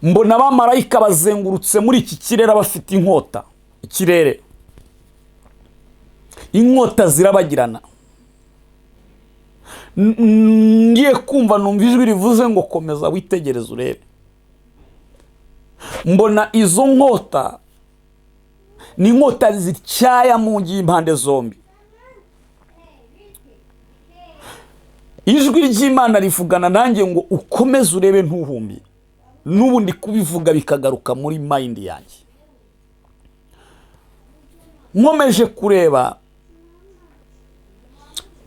mbona abamarayika bazengurutse muri iki kirere bafite inkota. Ikirere, inkota zirabagirana. Ngiye kumva numva ijwi rivuze ngo komeza witegereze urebe. Mbona izo nkota ni inkota zityaya mu ngi impande zombi. Ijwi ry'Imana rivugana nanjye ngo ukomeze urebe ntuhumbi. N'ubu ndi kubivuga bikagaruka muri mind yanjye. Nkomeje kureba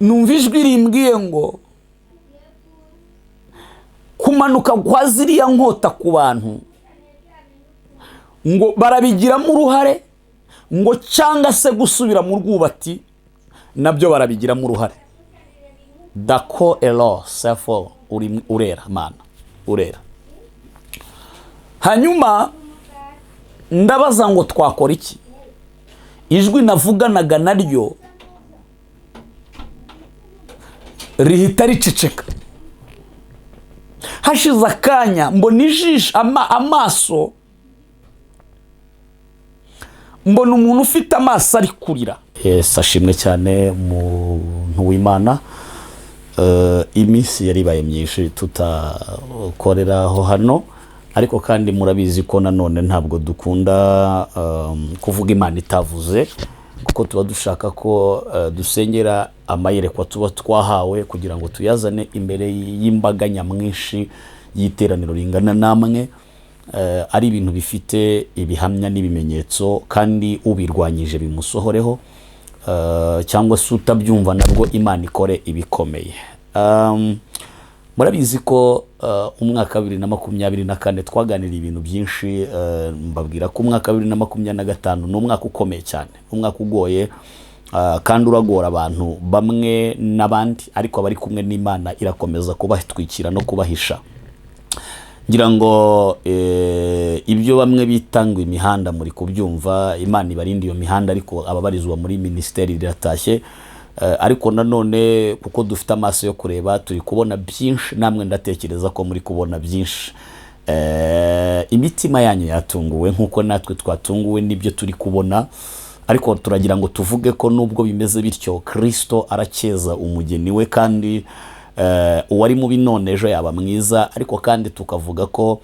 numva ijwi rimbwiye ngo kumanuka kwa ziriya nkota ku bantu ngo barabigiramo uruhare, ngo cyangwa se gusubira mu rwubati nabyo barabigiramo uruhare. Dako elo sefo urera mana urera. Hanyuma ndabaza ngo twakora iki? Ijwi navuganaga naryo rihita riceceka. Hashize akanya mbona ijisho amaso, mbona umuntu ufite amaso ari kurira. Yes, ashimwe cyane umuntu w'Imana. Iminsi yaribaye myinshi tutakoreraho hano, ariko kandi murabizi ko nanone ntabwo dukunda kuvuga Imana itavuze, kuko tuba dushaka ko dusengera amayerekwa tuba twahawe kugira ngo tuyazane imbere y'imbaga nyamwinshi y'iteraniro ringana namwe, ari ibintu bifite ibihamya n'ibimenyetso kandi ubirwanyije bimusohoreho, cyangwa se utabyumva nabwo Imana ikore ibikomeye. Murabizi ko umwaka 2024 twaganiriye ibintu byinshi. Mbabwira ko umwaka 2025 ni umwaka ukomeye cyane, umwaka ugoye kandi uragora abantu bamwe n'abandi, ariko abari kumwe n'Imana irakomeza kubatwikira no kubahisha. Ngira ngo ibyo bamwe bitangwa imihanda muri kubyumva, Imana ibarindi iyo mihanda, ariko ababarizwa muri ministeri riratashye. Ariko nanone kuko dufite amaso yo kureba turi kubona byinshi, namwe ndatekereza ko muri kubona byinshi. Imitima yanyu yatunguwe nkuko natwe twatunguwe n'ibyo turi kubona, ariko turagira ngo tuvuge ko nubwo bimeze bityo, Kristo arakeza umugeni we, kandi uwari mubi none ejo yaba mwiza. Ariko kandi tukavuga ko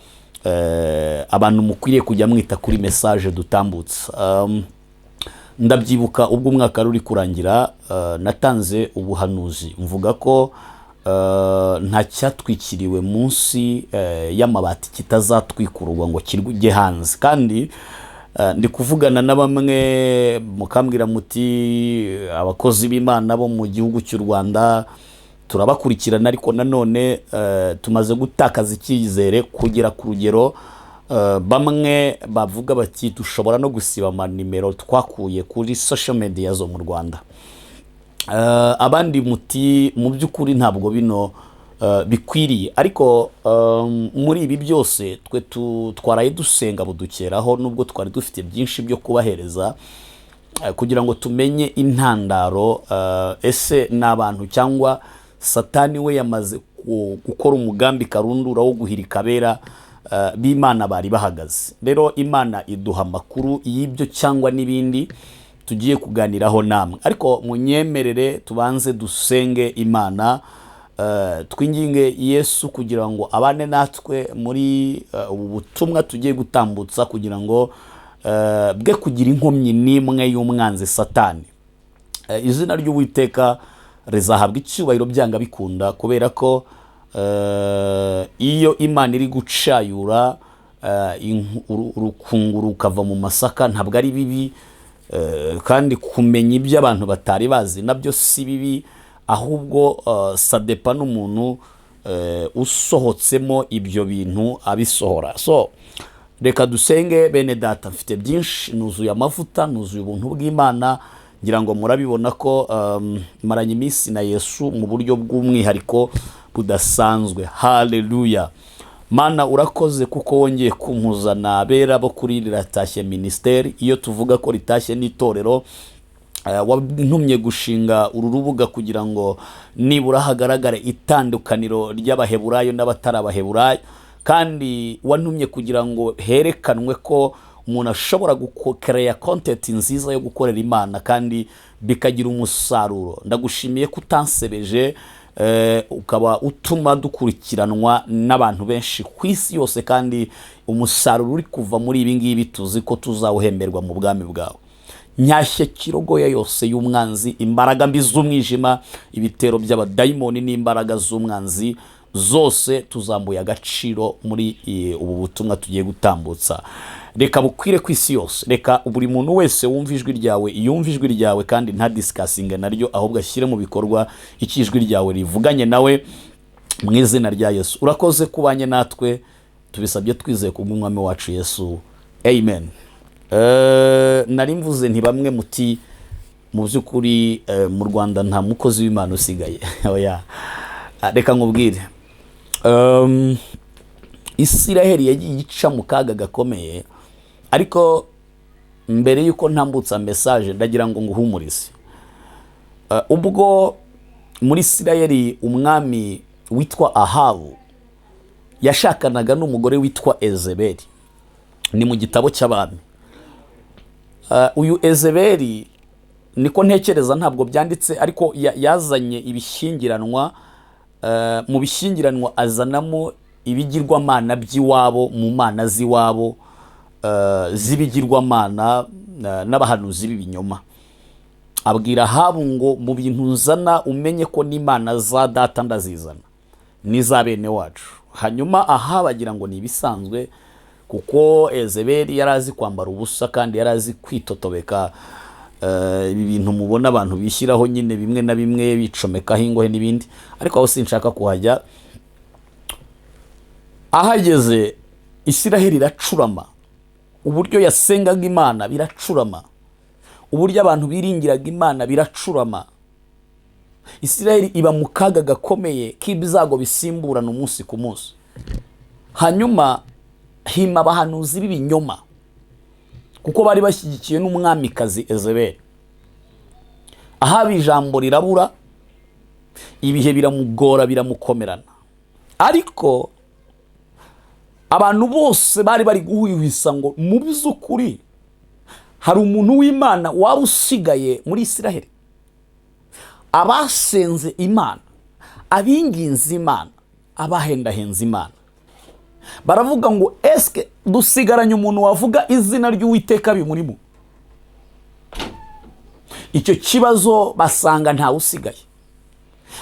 abantu mukwiriye kujya mwita kuri message dutambutse. Ndabyibuka ubwo umwaka ruri kurangira, natanze ubuhanuzi mvuga ko nta cyatwikiriwe munsi y'amabati kitazatwikurwa ngo kirujye hanze. Kandi ndi kuvugana na bamwe mukambwira muti abakozi b'Imana bo mu gihugu cy'u Rwanda turabakurikirana, ariko nanone tumaze gutakaza icyizere kugera ku rugero bamwe bavuga bati dushobora no gusiba amanimero twakuye kuri social media zo mu Rwanda. Abandi muti mu by'ukuri ntabwo bino bikwiriye, ariko muri ibi byose twe twaraye dusenga budukeraho, nubwo twari dufite byinshi byo kubahereza kugira ngo tumenye intandaro, ese n'abantu cyangwa Satani we yamaze gukora umugambi karundura wo guhirika abera b'Imana bari bahagaze. Rero Imana iduha amakuru y'ibyo cyangwa n'ibindi tugiye kuganiraho namwe, ariko munyemerere tubanze dusenge Imana, twinginge Yesu kugira ngo abane natwe muri ubu butumwa tugiye gutambutsa, kugira ngo bwe kugira inkomyi n'imwe y'umwanzi Satani. Izina ry'Uwiteka rizahabwa icyubahiro byanga bikunda, kubera ko iyo Imana iri gucayura urukungu rukava mu masaka ntabwo ari bibi, kandi kumenya ibyo abantu batari bazi nabyo si bibi, ahubwo sadepa n'umuntu usohotsemo ibyo bintu abisohora. So reka dusenge bene data. Mfite byinshi, nuzuye amavuta, nuzuye ubuntu bw'Imana. Ngira ngo murabibona ko maranye iminsi na Yesu mu buryo bw'umwihariko budasanzwe. Haleluya. Mana urakoze kuko wongeye kumpuzana abera bo kuri Riratashye ministeri. Iyo tuvuga ko ritashye n'itorero, wantumye gushinga uru rubuga kugira ngo nibura hagaragare itandukaniro ry'Abaheburayo n'abatari Abaheburayo, kandi wantumye kugira ngo herekanwe ko umuntu ashobora gukereya kontenti nziza yo gukorera Imana kandi bikagira umusaruro. Ndagushimiye ko utansebeje, ukaba utuma dukurikiranwa n'abantu benshi ku isi yose, kandi umusaruro uri kuva muri ibi ngibi tuzi ko tuzawuhemberwa mu bwami bwawe. Nyashye kirogoya yose y'umwanzi, imbaraga mbi z'umwijima, ibitero by'abadayimoni n'imbaraga z'umwanzi zose tuzambuye agaciro muri ubu butumwa tugiye gutambutsa. Reka bukwire ku isi yose, reka buri muntu wese wumva ijwi ryawe yumva ijwi ryawe kandi nta disikasinga naryo, ahubwo ashyire mu bikorwa icyo ijwi ryawe rivuganye nawe mu izina rya Yesu. Urakoze kubanye natwe, tubisabye twizeye kubw'umwami wacu Yesu, amen. Nari mvuze nti bamwe muti mu by'ukuri mu Rwanda nta mukozi w'Imana usigaye. Reka nkubwire, Isiraheli yagiye ica mu kaga gakomeye, ariko mbere yuko ntambutsa message ndagira ngo nguhumurize. Ubwo muri Isiraheli umwami witwa Ahabu yashakanaga n'umugore witwa Ezebeli, ni mu gitabo cy'abami. Uyu Ezebeli niko ntekereza, ntabwo byanditse, ariko yazanye ibishyingiranwa, mu bishyingiranwa azanamo ibigirwamana by'iwabo, mu mana z'iwabo, z'ibigirwamana n'abahanuzi b'ibinyoma. Abwira Ahabu ngo mu bintu nzana umenye ko n'imana za data ndazizana n'iza bene wacu. Hanyuma Ahabu agira ngo ni ibisanzwe, kuko Ezebeli yari azi kwambara ubusa kandi yari azi kwitotobeka, ibi bintu mubona abantu bishyiraho nyine bimwe na bimwe bicomekaho ingohe n'ibindi, ariko aho sinshaka kuhajya. Ahageze Isiraheli iracurama, uburyo yasengaga Imana biracurama, uburyo abantu biringiraga Imana biracurama. Isiraheli iba mu kaga gakomeye k'ibizago bisimburana umunsi ku munsi. Hanyuma hima abahanuzi b'ibinyoma, kuko bari bashyigikiye n'umwamikazi Ezebeli. Ahaba ijambo rirabura, ibihe biramugora, biramukomerana. Ariko abantu bose bari bari guhwihwisa ngo mu by'ukuri hari umuntu w'Imana waba usigaye muri Isiraheli. Abasenze Imana, abinginze Imana, abahendahenze Imana, baravuga ngo eske dusigaranye umuntu wavuga izina ry'Uwiteka bimurimo? Icyo kibazo basanga ntawe usigaye.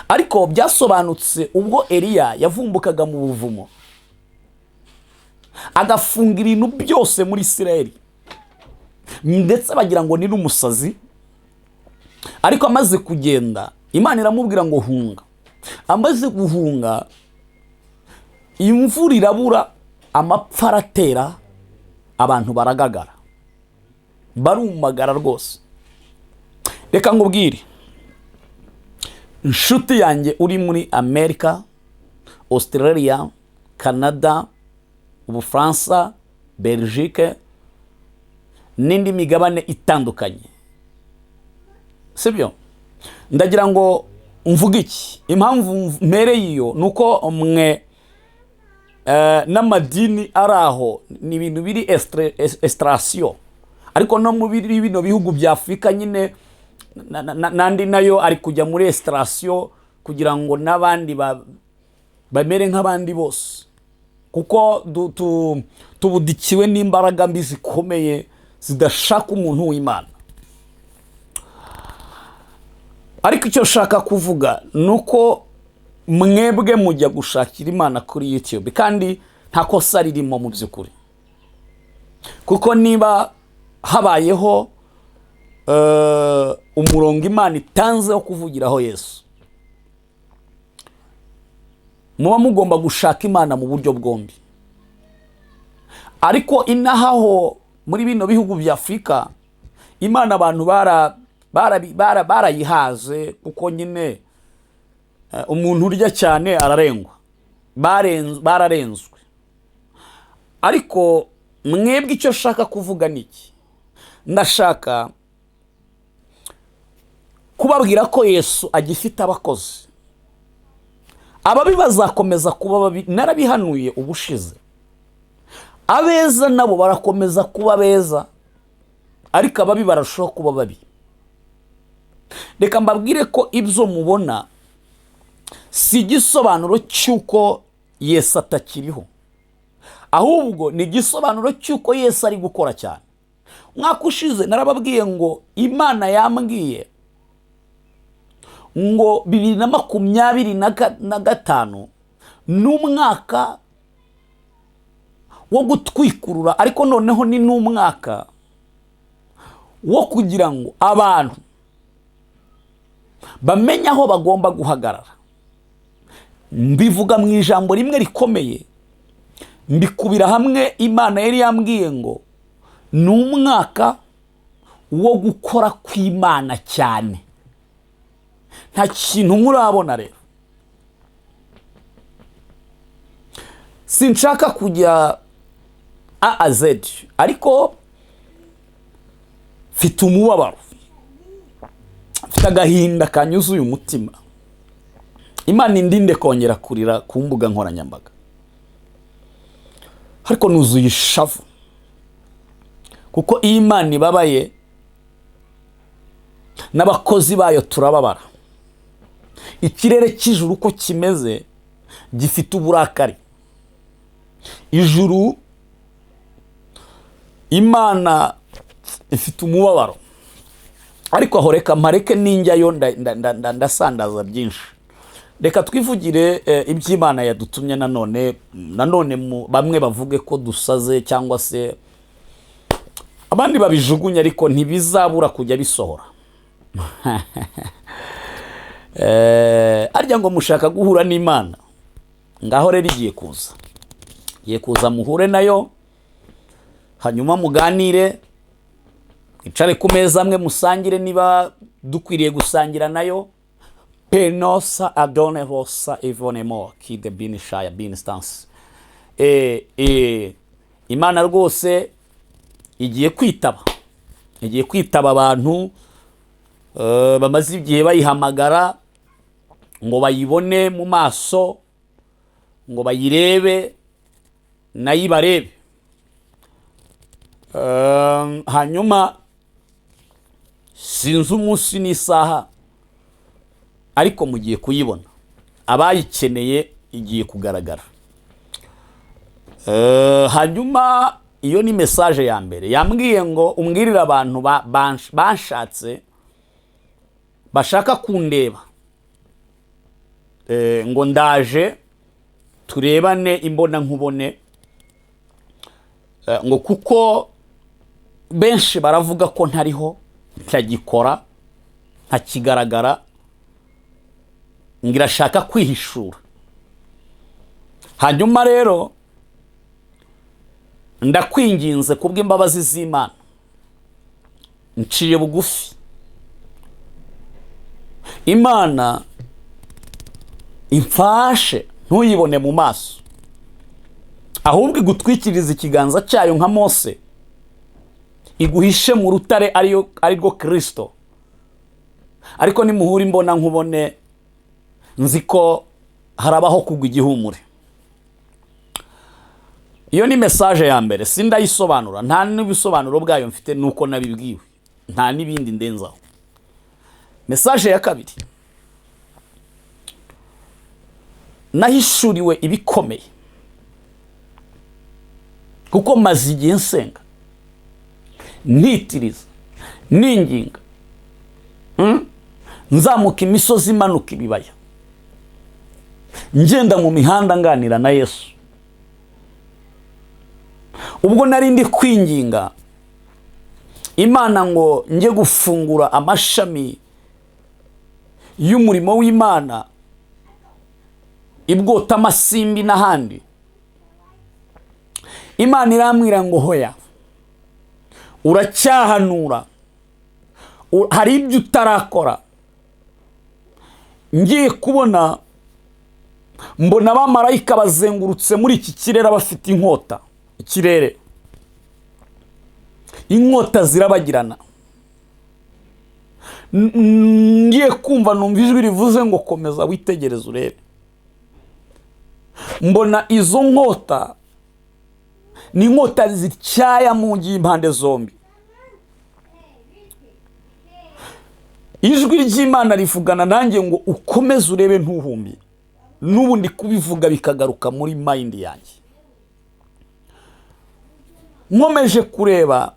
Ariko byasobanutse ubwo Eliya yavumbukaga mu buvumo, agafunga ibintu byose muri Isiraheli, ndetse bagira ngo ni n'umusazi. Ariko amaze kugenda, Imana iramubwira ngo hunga. Amaze guhunga, imvura irabura, amapfa aratera, abantu baragagara, barumagara rwose. Reka nkubwire, inshuti yanjye uri muri Amerika, Australia, Canada, Ubufaransa, Belgique n'indi migabane itandukanye, sibyo? Ndagira ngo mvuge iki. Impamvu mpereye iyo nuko mwe n'amadini araho ni ibintu biri extraction, ariko no mu bino bihugu bya Afrika nyine nandi nayo ari kujya muri extraction kugira ngo n'abandi bamere nk'abandi bose, kuko tubudikiwe n'imbaraga mbi zikomeye zidashaka umuntu w'Imana. Ariko icyo shaka kuvuga nuko mwebwe mujya gushakira Imana kuri YouTube, kandi nta kosa ririmo mu by'ukuri, kuko niba habayeho umurongo Imana itanze wo kuvugiraho Yesu, muba mugomba gushaka Imana mu buryo bwombi. Ariko inahaho muri bino bihugu bya Afrika, Imana abantu barayihaze, kuko nyine umuntu urya cyane ararengwa, bararenzwe. Ariko mwebwe icyo shaka kuvuga niki, ndashaka kubabwira ko Yesu agifite abakozi, ababi bazakomeza kuba babi, narabihanuye ubushize. Abeza nabo barakomeza kuba beza, ariko ababi barushaho kuba babi. Reka mbabwire ko ibyo mubona si igisobanuro cy'uko Yesu atakiriho, ahubwo ni igisobanuro cy'uko Yesu ari gukora cyane. Mwaka ushize narababwiye ngo Imana yambwiye ngo 2025 n'umwaka wo gutwikurura, ariko noneho ni n'umwaka wo kugira ngo abantu bamenye aho bagomba guhagarara. Mbivuga mu ijambo rimwe rikomeye, mbikubira hamwe. Imana yari yambwiye ngo ni umwaka wo gukora kw'Imana cyane. Nta kintu murabona rero. Sinshaka kujya A a Z, ariko mfite umubabaro, mfite agahinda kanyuzuye umutima. Imana indinde kongera kurira ku mbuga nkoranyambaga, ariko nuzuye ishavu, kuko iyo Imana ibabaye n'abakozi bayo turababara. Ikirere cy'ijuru uko kimeze gifite uburakari. Ijuru, Imana ifite umubabaro, ariko aho reka mpareke ninjyayo ndasandaza byinshi. Reka twivugire iby'Imana yadutumye. Nanone bamwe bavuge ko dusaze cyangwa se abandi babijugunye, ariko ntibizabura kujya bisohora. Arya ngo mushaka guhura n'Imana, ngaho rero igiye kuza muhure nayo, hanyuma muganire, icare ku meza amwe musangire niba dukwiriye gusangira nayo. Penosa adone vosa evonemo kide binishaya binstance. Imana rwose igiye kwitaba abantu bamaze igihe bayihamagara ngo bayibone mu maso, ngo bayirebe nayo ibarebe. Hanyuma sinzi umunsi n'isaha, ariko mugiye kuyibona. Abayikeneye igiye kugaragara. Hanyuma iyo ni message ya mbere. Yambwiye ngo umbwirire abantu banshatse bashaka kundeba, ngo ndaje turebane imbona nkubone, ngo kuko benshi baravuga ko ntariho, ntagikora, ntakigaragara, ngirashaka kwihishura. Hanyuma rero ndakwinginze kubw'imbabazi z'Imana, nciye bugufi. Imana imfashe ntuyibone mu maso, ahubwo igutwikiriza ikiganza cyayo nka Mose, iguhishe mu rutare arirwo Kristo. Ariko nimuhura imbona nkubone, nzi ko harabaho kugwa igihumure. Iyo ni message ya mbere, sindayisobanura, nta n'ibisobanuro bwayo mfite, nuko nabibwiwe, nta n'ibindi ndenzaho. Message ya kabiri, nahishuriwe ibikomeye, kuko maze igihe nsenga, nitiriza, ninginga, nzamuka imisozi, manuka ibibaya, ngenda mu mihanda nganira na Yesu. Ubwo nari ndi kwinginga Imana ngo nje gufungura amashami y'umurimo w'Imana ibwota amasimbi n'ahandi, Imana irambwira ngo hoya, uracyahanura, hari ibyo utarakora. Ngiye kubona mbona abamarayika bazengurutse muri iki kirere bafite inkota. Ikirere, inkota zirabagirana. Ngiye kumva numva ijwi rivuze ngo komeza witegereze urebe. mbona izo nkota ni inkota zityaya mu ngi impande zombi. Ijwi ry'Imana rivugana nanjye ngo ukomeze urebe ntuhumbi. N'ubu ndi kubivuga bikagaruka muri mind yanjye. Nkomeje kureba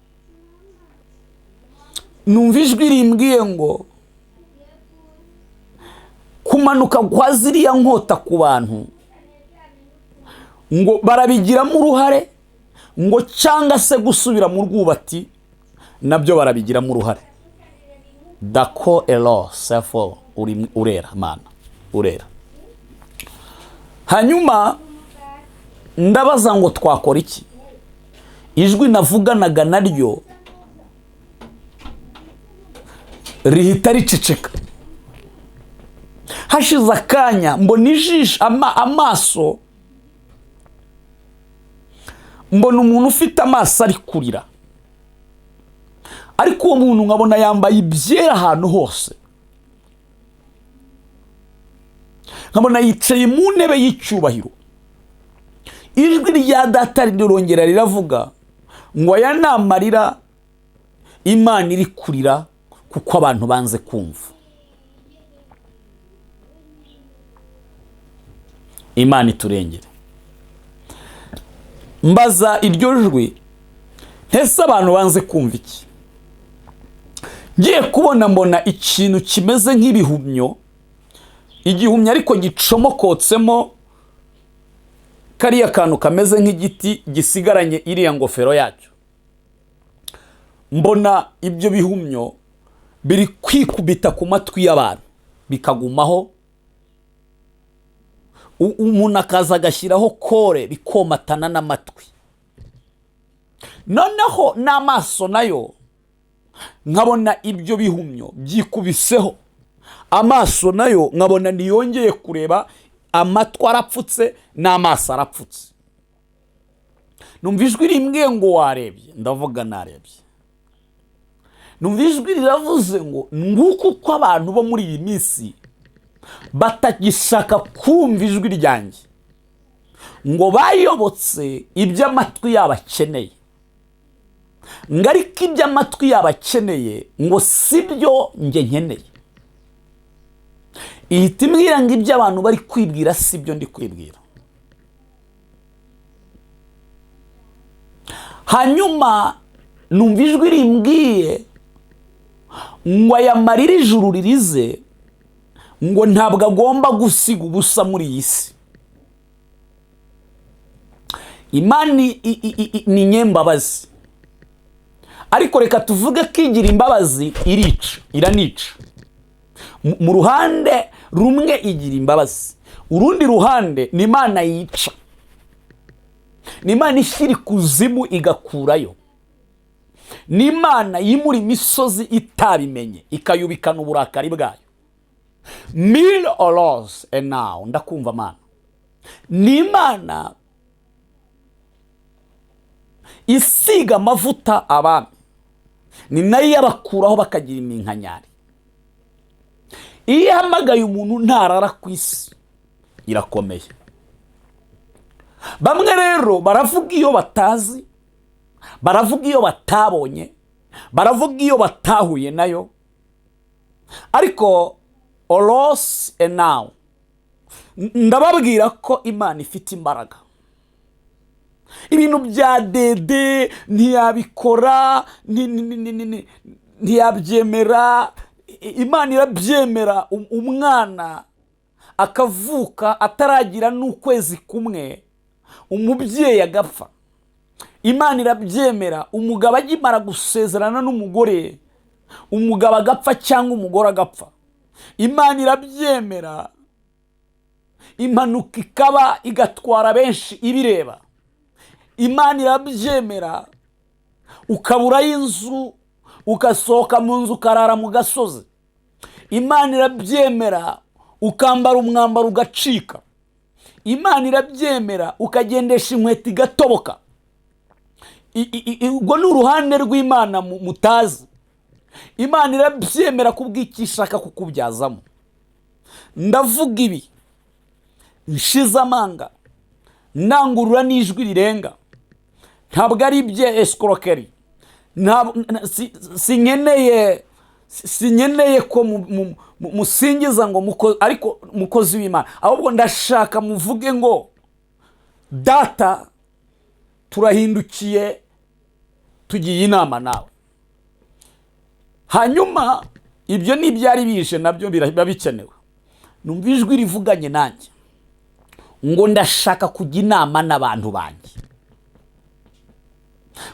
numva ijwi rimbwiye ngo kumanuka kwa ziriya nkota ku bantu ngo barabigiramo uruhare, ngo cyangwa se gusubira mu rwubati nabyo barabigiramo uruhare. Dako elo sefo urera mana urera. Hanyuma ndabaza ngo twakora iki? Ijwi navuganaga naryo rihita riceceka. Hashize akanya mbona ijisho amaso, mbona umuntu ufite amaso ari kurira, ariko uwo muntu nkabona yambaye ibyera ahantu hose. Nkabona yicaye mu ntebe y'icyubahiro. Ijwi rya data rirongera riravuga ngo aya ni amarira Imana iri kurira kuko abantu banze kumva. Imana iturengere. Mbaza iryo jwi, ese abantu banze kumva iki? Ngiye kubona mbona ikintu kimeze nk'ibihumyo, igihumyo ariko gicomokotsemo kariya kantu kameze nk'igiti gisigaranye iriya ngofero yacyo. Mbona ibyo bihumyo biri kwikubita ku matwi y'abantu bikagumaho, umuntu akaza agashyiraho kore bikomatana n'amatwi. Noneho n'amaso nayo nkabona ibyo bihumyo byikubiseho, amaso nayo nkabona niyongeye kureba, amatwi arapfutse n'amaso arapfutse. Numva ijwi rimbwiye ngo warebye, ndavuga narebye. Numva ijwi riravuze ngo nguko uko abantu bo muri iyi minsi batagishaka kumva ijwi ryanjye, ngo bayobotse iby'amatwi yabo akeneye, ngo ariko iby'amatwi yabo akeneye ngo sibyo njye nkeneye. Ihita imbwira ngo ibyo abantu bari kwibwira sibyo ndi kwibwira. Hanyuma numva ijwi rimbwiye ngo aya marira ijuru ririze ngo ntabwo agomba gusiga ubusa muri iyi si. Imana ni nyembabazi, ariko reka tuvuge ko igira imbabazi irica, iranica. Mu ruhande rumwe igira imbabazi, urundi ruhande ni Imana yica. Ni Imana ishyira ikuzimu igakurayo. Ni Imana yimura imisozi itabimenye ikayubikana uburakari bwayo. Mil oros now ndakumva Mana. Ni Imana isiga amavuta abami, ni nayo yabakuraho bakagira iminkanyari. Iyo ihamagaye umuntu ntarara ku isi irakomeye. Bamwe rero baravuga iyo batazi, baravuga iyo batabonye, baravuga iyo batahuye nayo, ariko oros now ndababwira ko Imana ifite imbaraga. Ibintu bya dede ntiyabikora, ntiyabyemera. Imana irabyemera. Umwana akavuka ataragira n'ukwezi kumwe umubyeyi agapfa. Imana irabyemera. Umugabo agimara gusezerana n'umugore, umugabo agapfa cyangwa umugore agapfa. Imana irabyemera. Impanuka ikaba igatwara benshi ibireba. Imana irabyemera. Ukabura inzu ugasohoka mu nzu ukarara mu gasozi. Imana irabyemera. Ukambara umwambaro ugacika. Imana irabyemera. Ukagendesha inkweto igatoboka. Ubwo ni uruhande rw'Imana mutazi. Imana irabyemera kubw'ikishaka kukubyazamo. Ndavuga ibi nshize amanga nangurura n'ijwi rirenga. Ntabwo ari ibye escroquerie. Sinkeneye ko musingiza ngo ariko mukozi w'Imana, ahubwo ndashaka muvuge ngo data turahindukiye tugiye inama nawe. Hanyuma ibyo n'ibyari bishe nabyo biba bikenewe. Numva ijwi rivuganye nanjye ngo ndashaka kujya inama n'abantu banjye,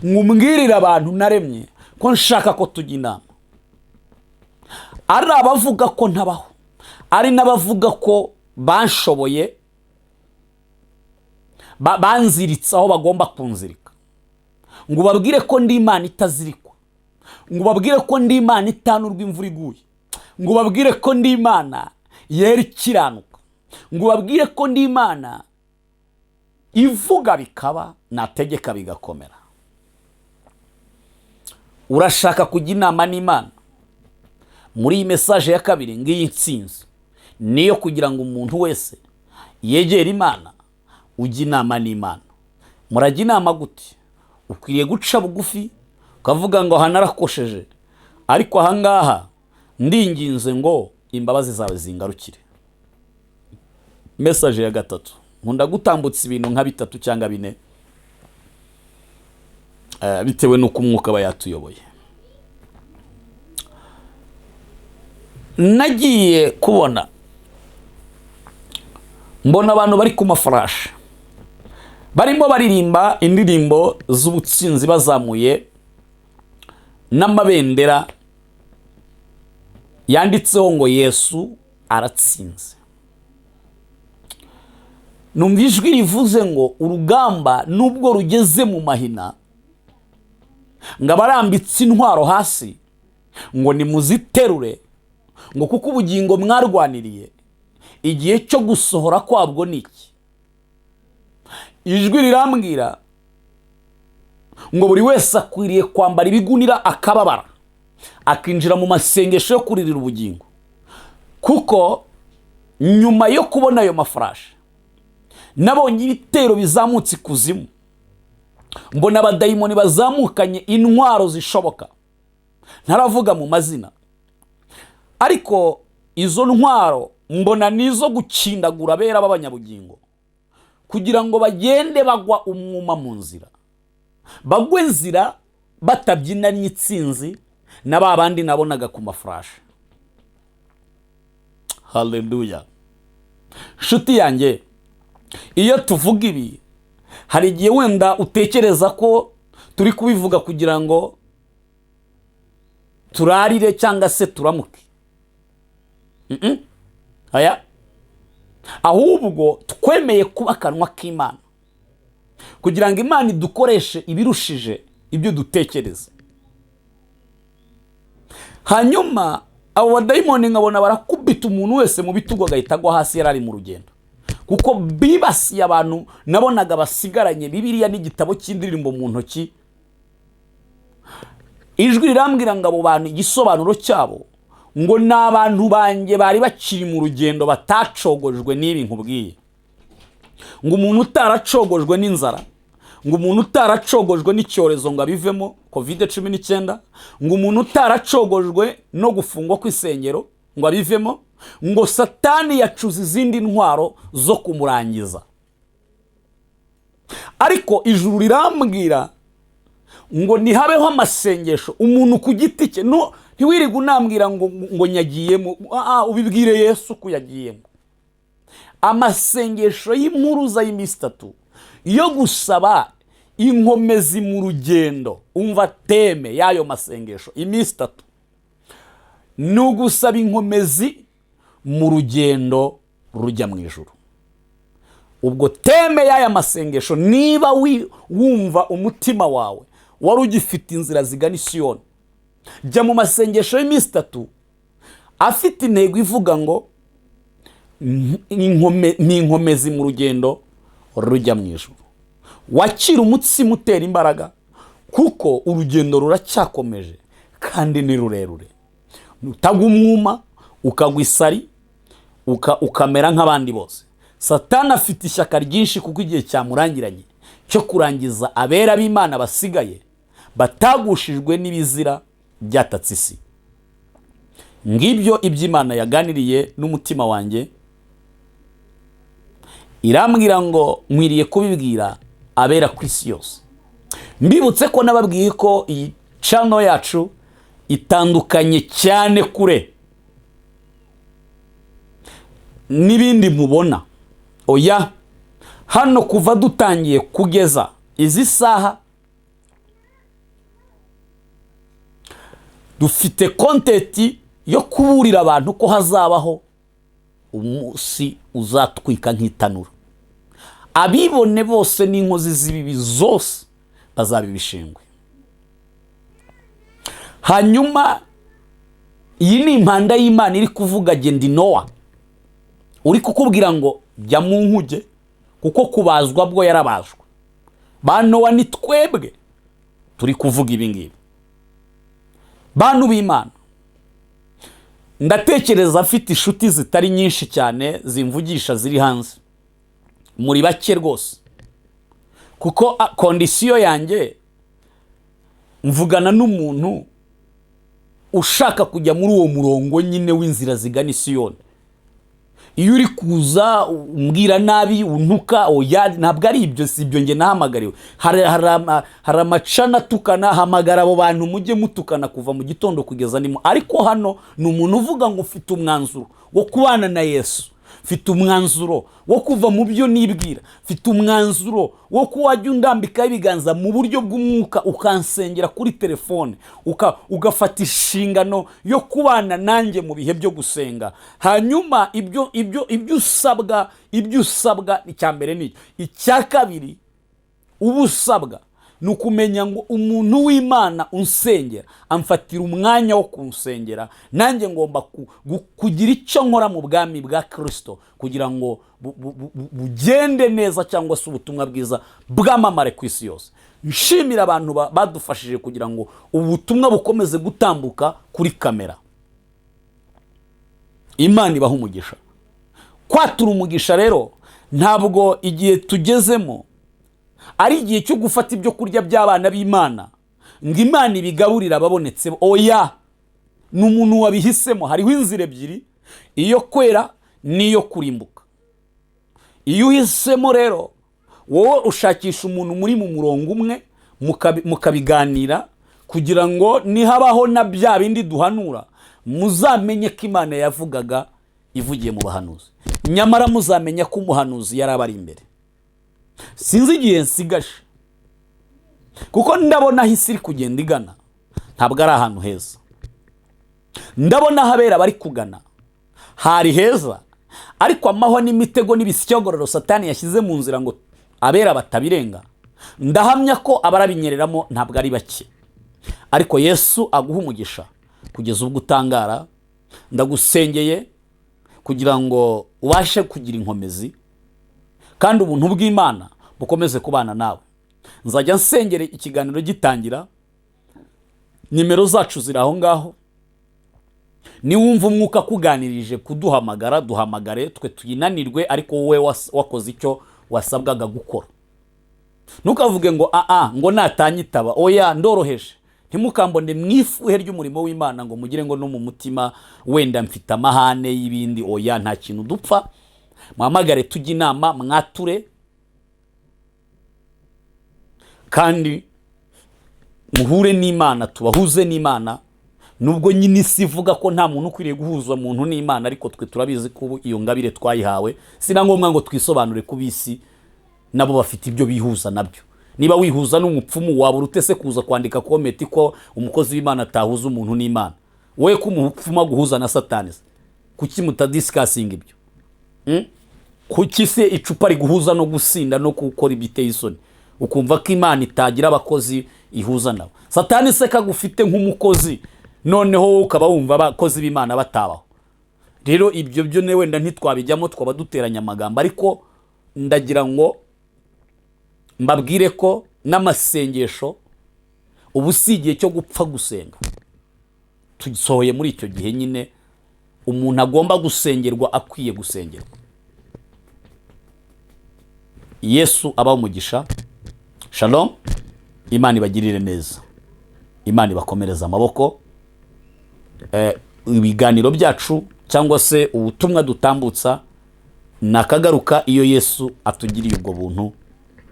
ngumbwirira abantu naremye ko nshaka ko tujya inama. Ari abavuga ko ntabaho, ari n'abavuga ko banshoboye, banziritse aho bagomba kunzirika, ngo babwire ko ndi Imana itazirikwa, ngo babwire ko ndi Imana itanurwa imvura iguye, ngo babwire ko ndi Imana yera ikiranuka, ngo babwire ko ndi Imana ivuga bikaba, nategeka bigakomera. Urashaka kujya inama n'Imana? Muri iyi message ya kabiri ngiyi nsinzi niyo kugira ngo umuntu wese yegere Imana, ujya inama n'Imana. Murajya inama gute? Ukwiriye guca bugufi ukavuga ngo hanarakosheje, ariko ahangaha ndinginze ngo imbabazi zawe zingarukire. Message ya gatatu, nkunda gutambutsa ibintu nka 3 cyangwa 4 bitewe nuko umwuka aba yatuyoboye. Nagiye kubona mbona abantu bari ku mafarashi barimo baririmba indirimbo z'ubutsinzi bazamuye n'amabendera yanditseho ngo Yesu aratsinze. Numva ijwi rivuze ngo urugamba nubwo rugeze mu mahina, ngo abarambitse intwaro hasi ngo nimuziterure, ngo kuko ubugingo mwarwaniriye igihe cyo gusohora kwabwo niki. Ijwi rirambwira ngo buri wese akwiriye kwambara ibigunira akababara, akinjira mu masengesho yo kuririra ubugingo, kuko nyuma yo kubona ayo mafarashi nabonye ibitero bizamutse ikuzimu. Mbona abadayimoni bazamukanye intwaro zishoboka, ntaravuga mu mazina, ariko izo ntwaro mbona nizo gukindagura abera b'abanyabugingo kugira ngo bagende bagwa umwuma mu nzira, bagwe nzira batabyina n'itsinzi na babandi nabonaga ku mafarashi. Haleluya. Nshuti yanjye, iyo tuvuga ibi hari igihe wenda utekereza ko turi kubivuga kugira ngo turarire cyangwa se turamuke. Aya, ahubwo twemeye kuba akanwa k'Imana kugira ngo Imana idukoreshe ibirushije ibyo dutekereza. Hanyuma abo badayimoni nkabona barakubita umuntu wese mu bitugu agahita agwa hasi yarari mu rugendo, kuko bibasiye abantu nabonaga basigaranye Bibiliya n'igitabo cy'indirimbo mu ntoki. Ijwi rirambwira ngo abo bantu igisobanuro cyabo ngo n'abantu banjye bari bakiri mu rugendo batacogojwe n'ibi nkubwiye. Ngo umuntu utaracogojwe n'inzara, ngo umuntu utaracogojwe n'icyorezo ngo abivemo COVID-19, ngo umuntu utaracogojwe no gufungwa kw'isengero ngo abivemo, ngo Satani yacuze izindi ntwaro zo kumurangiza. Ariko ijuru rirambwira ngo nihabeho amasengesho umuntu ku giti cye, no ntiwirige unambwira ngo nyagiyemo, ubibwire Yesu ko yagiyemo. Amasengesho y'impuruza y'iminsi 3 yo gusaba inkomezi mu rugendo. Umva teme y'ayo masengesho iminsi 3 ni ugusaba inkomezi mu rugendo rujya mu ijuru. Ubwo teme y'aya masengesho, niba wumva umutima wawe wari ugifite inzira zigana Siyoni, jya mu masengesho y'iminsi 3 afite intego ivuga ngo ni inkomezi mu rugendo rujya mu ijuru. Wakira umutsima utera imbaraga, kuko urugendo ruracyakomeje kandi ni rurerure. Utagwa umwuma, ukagwa isari, ukamera nk'abandi bose, Satani afite ishyaka ryinshi kuko igihe cyamurangiranye cyo kurangiza abera b'Imana basigaye batagushijwe n'ibizira byatatse isi. Ngibyo iby'Imana yaganiriye n'umutima wanjye, irambwira ngo nkwiriye kubibwira abera ku isi yose. Mbibutse ko nababwiye ko iyi channel yacu itandukanye cyane kure n'ibindi mubona. Oya, hano kuva dutangiye kugeza izi saha dufite content yo kuburira abantu ko hazabaho umunsi uzatwika nk'itanura. Abibone bose n'inkozi z'ibibi zose bazabibishingwe. Hanyuma iyi ni impanda y'Imana iri kuvuga gendi Noah, uri kukubwira ngo jya mu nkuge kuko kubazwa bwo yarabajwe. Ba Noah ni twebwe turi kuvuga ibi ngibi. Bantu b'Imana, ndatekereza afite inshuti zitari nyinshi cyane zimvugisha ziri hanze, muri bake rwose, kuko kondisiyo yanjye mvugana n'umuntu ushaka kujya muri uwo murongo nyine w'inzira zigana Siyoni. Iyo uri kuza umbwira nabi untuka, oya ntabwo ari ibyo, si ibyo nge nahamagariwe. Hari amacana atukana, hamagara abo bantu mujye mutukana kuva mu gitondo kugeza nimo. Ariko hano ni umuntu uvuga ngo ufite umwanzuro wo kubana na Yesu, mfite umwanzuro wo kuva mu byo nibwira, mfite umwanzuro wo kuwajya undambika ibiganza mu buryo bw'umwuka ukansengera kuri telefone, ugafata inshingano yo kubana nanjye mu bihe byo gusenga. Hanyuma ibyo usabwa icya mbere ni icya kabiri, ubu usabwa ni ukumenya ngo umuntu w'Imana unsengera amfatira umwanya wo kunsengera, nanjye ngomba kugira icyo nkora mu bwami bwa Kristo kugira ngo bugende neza, cyangwa se ubutumwa bwiza bwamamare ku isi yose. Nshimira abantu badufashije kugira ngo ubutumwa bukomeze gutambuka kuri kamera. Imana ibaha umugisha. Kwatura umugisha rero ntabwo igihe tugezemo ari igihe cyo gufata ibyo kurya by'abana b'Imana ngo Imana ibigaburira ababonetse. Oya, ni umuntu wabihisemo. Hariho inzira ebyiri, iyo kwera n'iyo kurimbuka. Iyo uhisemo rero wowe ushakisha umuntu muri mu murongo umwe, mukabiganira kugira ngo nihabaho na bya bindi duhanura muzamenye ko Imana yavugaga ivugiye mu bahanuzi. Nyamara muzamenya ko umuhanuzi yarabari imbere. Sinzi igihe nsigaje kuko ndabona aho isi iri kugenda igana ntabwo ari ahantu heza. Ndabona habera bari kugana hari heza, ariko amahwa n'imitego n'ibisyogororo Satani yashyize mu nzira ngo abera batabirenga, ndahamya ko abarabinyereramo ntabwo ari bake. Ariko Yesu aguha umugisha kugeza ubwo utangara. Ndagusengeye kugira ngo ubashe kugira inkomezi kandi ubuntu bw'Imana bukomeze kubana nawe. Nzajya nsengere ikiganiro gitangira, nimero zacu ziri aho ngaho. Niwumva umwuka kuganirije kuduhamagara, duhamagare, twe tuyinanirwe, ariko wowe wakoze icyo wasabwaga gukora. Ntukavuge ngo ngo natanyitaba. Oya, ndoroheje. Ntimukambone mwifuhe ry'umurimo w'Imana ngo mugire ngo no mu mutima wenda mfite amahane y'ibindi. Oya, nta kintu dupfa. Muhamagare tujye inama, mwature, kandi muhure n'Imana, tubahuze n'Imana. Nubwo nyine isi ivuga ko nta muntu ukwiriye guhuza muntu n'Imana, ariko twe turabizi ko iyo ngabire twayihawe. Sina ngombwa ngo twisobanure ku bisi, nabo bafite ibyo bihuza nabyo. Niba wihuza n'umupfumu, waba urutese kuza kwandika komenti ko umukozi w'Imana atahuza umuntu n'Imana? Wowe ko umupfumu guhuza na Satani, kuki mutadiscussing ibyo? Kuki se icupa riguhuza no gusinda no gukora ibiteye isoni, ukumva ko Imana itagira abakozi ihuza nabo? Satani se kagufite nk'umukozi, noneho ukaba wumva abakozi b'Imana batabaho. Rero ibyo byo ne wenda ntitwabijyamo, twaba duteranya amagambo. Ariko ndagira ngo mbabwire ko n'amasengesho ubu si igihe cyo gupfa gusenga. Tugisohoye muri icyo gihe nyine umuntu agomba gusengerwa, akwiye gusengerwa. Yesu abaho umugisha. Shalom. Imana ibagirire neza, Imana ibakomereza amaboko. Ibiganiro byacu cyangwa se ubutumwa dutambutsa nakagaruka iyo Yesu atugiriye ubwo buntu.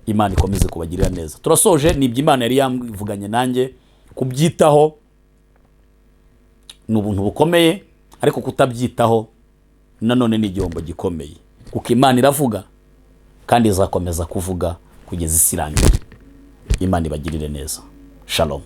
Imana ikomeze kubagirira neza. Turasoje, nibyo Imana yari yamvuganye nanjye kubyitaho. Ni ubuntu bukomeye, ariko kutabyitaho nanone ni igihombo gikomeye, kuko Imana iravuga kandi izakomeza kuvuga kugeza isi irangiye. Imana ibagirire neza. Shalom.